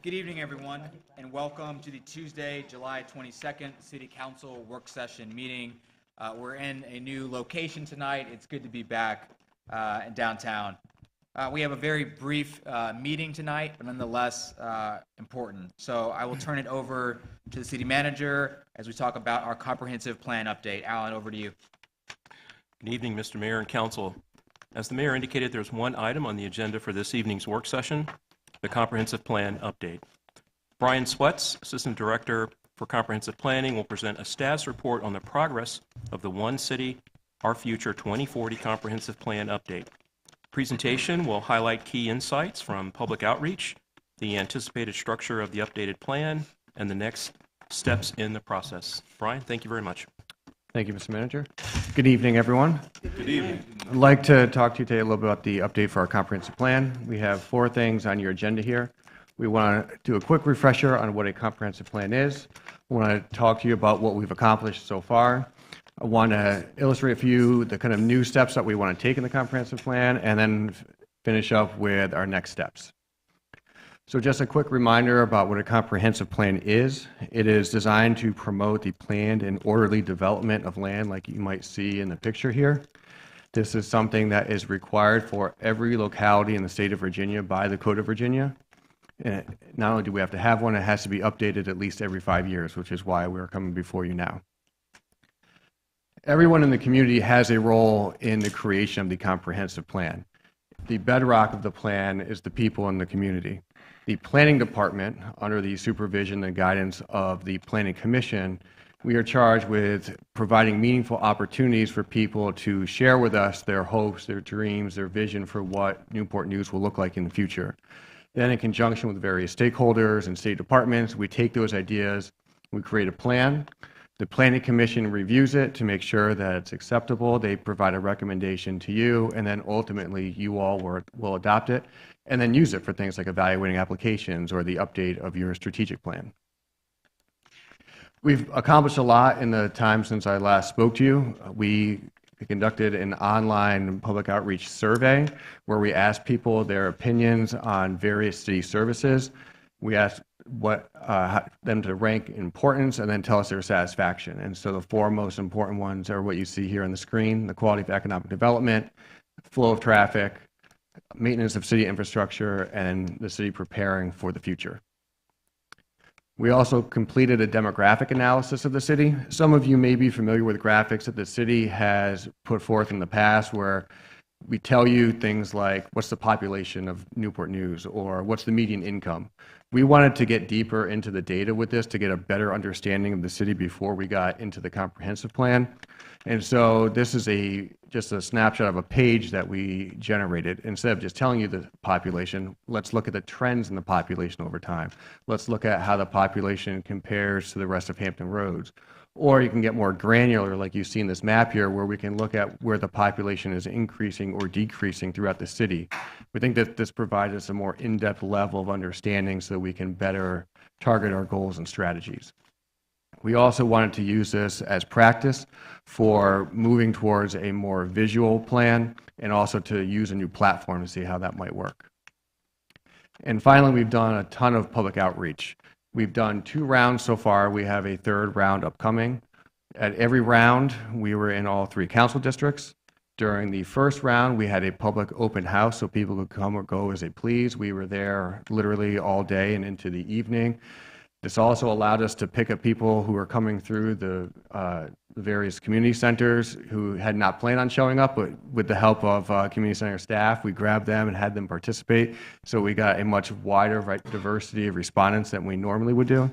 Good evening, everyone, and welcome to the Tuesday, July 22nd City Council work session meeting. We're in a new location tonight. It's good to be back in downtown. We have a very brief meeting tonight, but nonetheless important. So I will turn it over to the city manager as we talk about our comprehensive plan update. Alan, over to you. Good evening, Mr. Mayor and Council. As the Mayor indicated, there's one item on the agenda for this evening's work session, the Comprehensive Plan Update. Brian Sweats, Assistant Director for Comprehensive Planning, will present a status report on the progress of the One City, Our Future 2040 Comprehensive Plan Update. Presentation will highlight key insights from public outreach, the anticipated structure of the updated plan, and the next steps in the process. Brian, thank you very much. Thank you, Mr. Manager. Good evening, everyone. Good evening. I'd like to talk to you today a little bit about the update for our comprehensive plan. We have 4 things on your agenda here. We want to do a quick refresher on what a comprehensive plan is. We want to talk to you about what we've accomplished so far. I want to illustrate for you the kind of new steps that we want to take in the comprehensive plan, and then finish up with our next steps. So just a quick reminder about what a comprehensive plan is. It is designed to promote the planned and orderly development of land like you might see in the picture here. This is something that is required for every locality in the state of Virginia by the Code of Virginia. And not only do we have to have one, it has to be updated at least every 5 years, which is why we're coming before you now. Everyone in the community has a role in the creation of the comprehensive plan. The bedrock of the plan is the people in the community. The planning department, under the supervision and guidance of the Planning Commission, we are charged with providing meaningful opportunities for people to share with us their hopes, their dreams, their vision for what Newport News will look like in the future. Then, in conjunction with various stakeholders and state departments, we take those ideas, we create a plan. The Planning Commission reviews it to make sure that it's acceptable. They provide a recommendation to you, and then ultimately you all will adopt it and then use it for things like evaluating applications or the update of your strategic plan. We've accomplished a lot in the time since I last spoke to you. We conducted an online public outreach survey where we asked people their opinions on various city services. We asked them to rank importance and then tell us their satisfaction. And so the 4 most important ones are what you see here on the screen: the quality of economic development, flow of traffic, maintenance of city infrastructure, and the city preparing for the future. We also completed a demographic analysis of the city. Some of you may be familiar with graphics that the city has put forth in the past where we tell you things like what's the population of Newport News or what's the median income. We wanted to get deeper into the data with this to get a better understanding of the city before we got into the comprehensive plan. And so this is just a snapshot of a page that we generated. Instead of just telling you the population, let's look at the trends in the population over time. Let's look at how the population compares to the rest of Hampton roads. Or you can get more granular, like you see in this map here, where we can look at where the population is increasing or decreasing throughout the city. We think that this provides us a more in-depth level of understanding so that we can better target our goals and strategies. We also wanted to use this as practice for moving towards a more visual plan and also to use a new platform to see how that might work. And finally, we've done a ton of public outreach. We've done 2 rounds so far. We have a 3rd round upcoming. At every round, we were in all 3 council districts. During the first round, we had a public open house so people could come or go as they please. We were there literally all day and into the evening. This also allowed us to pick up people who were coming through the various community centers who had not planned on showing up, but with the help of community center staff, we grabbed them and had them participate. So we got a much wider diversity of respondents than we normally would do.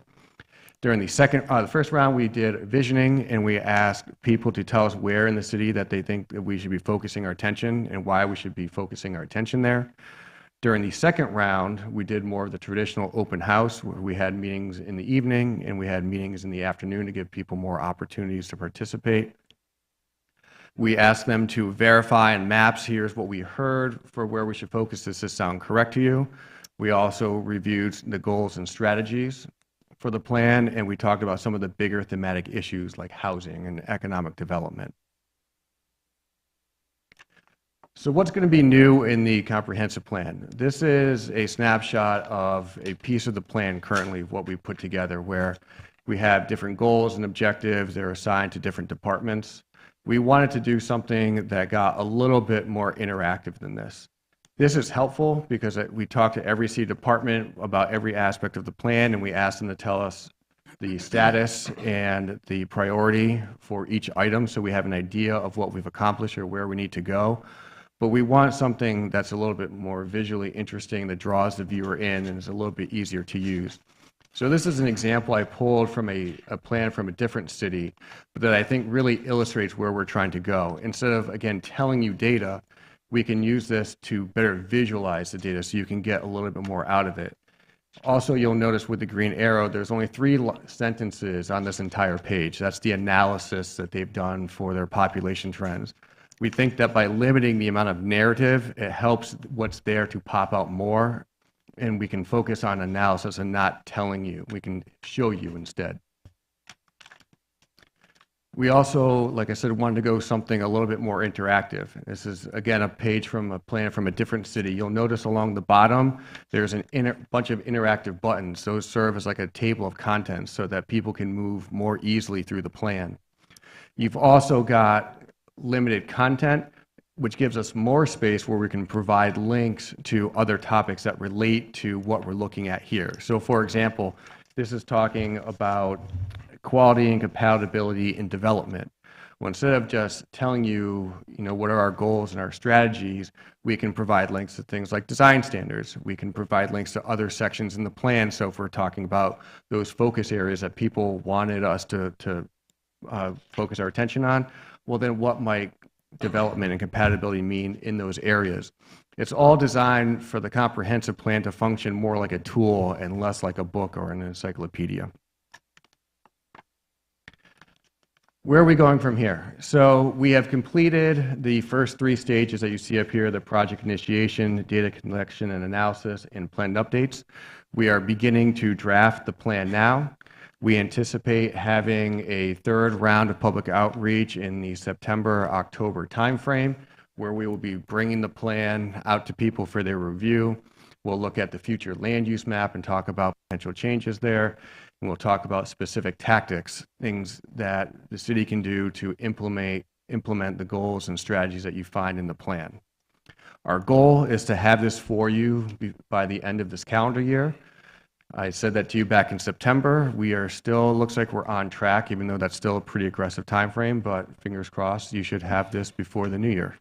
During the first round, we did visioning, and we asked people to tell us where in the city that they think that we should be focusing our attention and why we should be focusing our attention there. During the second round, we did more of the traditional open house where we had meetings in the evening and we had meetings in the afternoon to give people more opportunities to participate. We asked them to verify in maps, here's what we heard for where we should focus. Does this sound correct to you? We also reviewed the goals and strategies for the plan, and we talked about some of the bigger thematic issues like housing and economic development. So what's going to be new in the comprehensive plan? This is a snapshot of a piece of the plan currently, what we put together, where we have different goals and objectives. They're assigned to different departments. We wanted to do something that got a little bit more interactive than this. This is helpful because we talk to every city department about every aspect of the plan, and we ask them to tell us the status and the priority for each item so we have an idea of what we've accomplished or where we need to go. But we want something that's a little bit more visually interesting that draws the viewer in and is a little bit easier to use. So this is an example I pulled from a plan from a different city, but that I think really illustrates where we're trying to go. Instead of, again, telling you data, we can use this to better visualize the data so you can get a little bit more out of it. Also, you'll notice with the green arrow, there's only 3 sentences on this entire page. That's the analysis that they've done for their population trends. We think that by limiting the amount of narrative, it helps what's there to pop out more, and we can focus on analysis and not telling you. We can show you instead. We also, like I said, wanted to go something a little bit more interactive. This is, again, a page from a plan from a different city. You'll notice along the bottom, there's a bunch of interactive buttons. Those serve as like a table of contents so that people can move more easily through the plan. You've also got limited content, which gives us more space where we can provide links to other topics that relate to what we're looking at here. So for example, this is talking about quality and compatibility in development. Well, instead of just telling you, what are our goals and our strategies, we can provide links to things like design standards. We can provide links to other sections in the plan. So if we're talking about those focus areas that people wanted us to focus our attention on, well, then what might development and compatibility mean in those areas? It's all designed for the comprehensive plan to function more like a tool and less like a book or an encyclopedia. Where are we going from here? So we have completed the first 3 stages that you see up here, the project initiation, data collection and analysis, and planned updates. We are beginning to draft the plan now. We anticipate having a 3rd round of public outreach in the September-October timeframe, where we will be bringing the plan out to people for their review. We'll look at the future land use map and talk about potential changes there. And we'll talk about specific tactics, things that the city can do to implement the goals and strategies that you find in the plan. Our goal is to have this for you by the end of this calendar year. I said that to you back in September. We are still, looks like we're on track, even though that's still a pretty aggressive time frame, but fingers crossed, you should have this before the new year.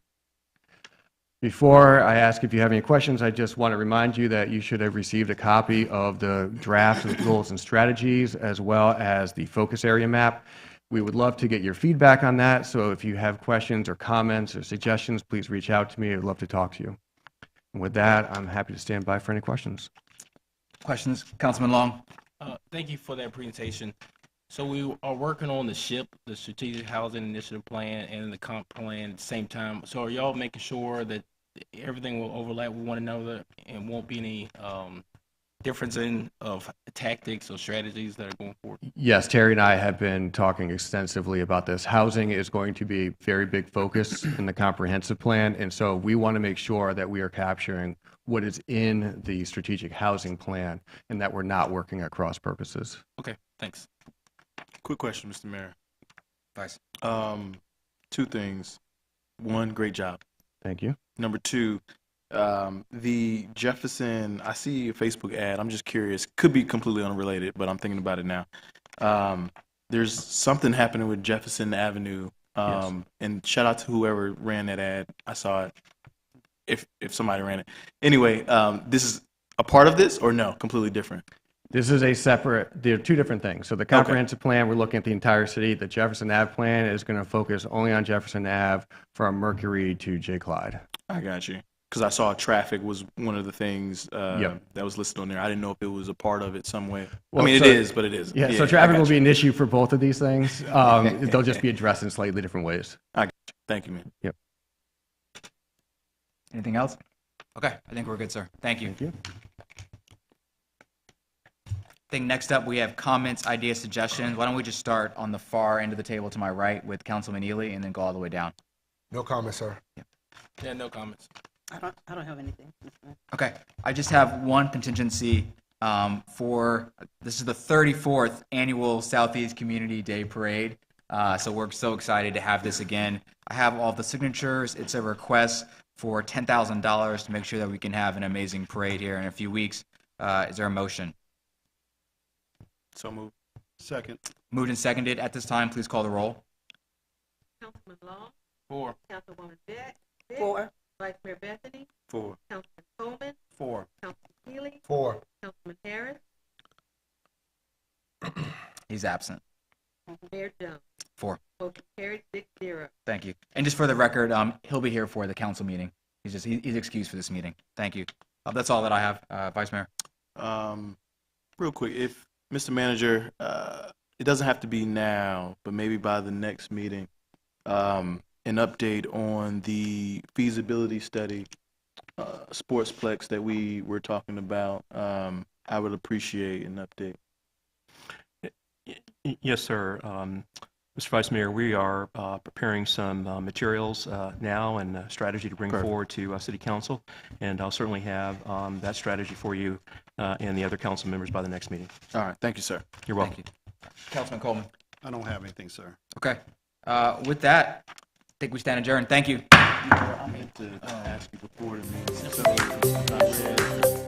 Before I ask if you have any questions, I just want to remind you that you should have received a copy of the draft of goals and strategies, as well as the focus area map. We would love to get your feedback on that, so if you have questions or comments or suggestions, please reach out to me. I'd love to talk to you. And with that, I'm happy to stand by for any questions. Questions? Councilman Long? Thank you for that presentation. So we are working on the SHIP, the Strategic Housing Initiative Plan, and the comp plan at the same time. So are y'all making sure that everything will overlap with one another and won't be any difference of tactics or strategies that are going forward? Yes, Terry and I have been talking extensively about this. Housing is going to be a very big focus in the comprehensive plan, and so we want to make sure that we are capturing what is in the strategic housing plan and that we're not working at cross purposes. Okay, thanks. Quick question, Mr. Mayor. Vice. 2 things. 1, great job. Thank you. Number 2, the Jefferson, I see a Facebook ad. I'm just curious. Could be completely unrelated, but I'm thinking about it now. There's something happening with Jefferson Avenue. Yes. And shout out to whoever ran that ad. I saw it. If somebody ran it. Anyway, this is a part of this or no? Completely different? This is a separate, they're 2 different things. So the comprehensive plan, we're looking at the entire city. The Jefferson Ave plan is going to focus only on Jefferson Ave from Mercury to J. Clyde. I got you. Because I saw traffic was one of the things that was listed on there. I didn't know if it was a part of it some way. Well, I mean, so, it is, but it isn't. Yeah, so traffic will be an issue for both of these things. They'll just be addressed in slightly different ways. I got you. Thank you, man. Yep. Anything else? Okay, I think we're good, sir. Thank you. Thank you. I think next up we have comments, ideas, suggestions. Why don't we just start on the far end of the table to my right with Councilman Ely and then go all the way down. No comment, sir. Yeah, no comments. I don't have anything. Mr. Mayor. Okay, I just have one contingency this is the 34th annual Southeast Community Day Parade. So we're so excited to have this again. I have all the signatures. It's a request for $10,000 to make sure that we can have an amazing parade here in a few weeks. Is there a motion? So moved. Second. Moved and seconded. At this time, please call the roll. Councilman Long, 4. Councilwoman Vick, 4. Vice Mayor Bethany, 4. Councilman Coleman, 4. Councilman Keeley, 4. Councilman Harris, He's absent. Mayor Jones. 4. Motion carried 6-0. Thank you. And just for the record, he'll be here for the council meeting. He's excused for this meeting. Thank you. That's all that I have, Vice Mayor. Real quick, if Mr. Manager, it doesn't have to be now, but maybe by the next meeting, an update on the feasibility study, sportsplex that we were talking about. I would appreciate an update. Yes, sir. Mr. Vice Mayor, we are preparing some materials now and a strategy to bring Perfect. forward to City Council, and I'll certainly have that strategy for you and the other council members by the next meeting. All right. Thank you, sir. You're welcome. Thank you. Councilman Coleman. I don't have anything, sir. Okay. With that, I think we stand adjourned. Thank you. I meant to ask you before the meeting. So,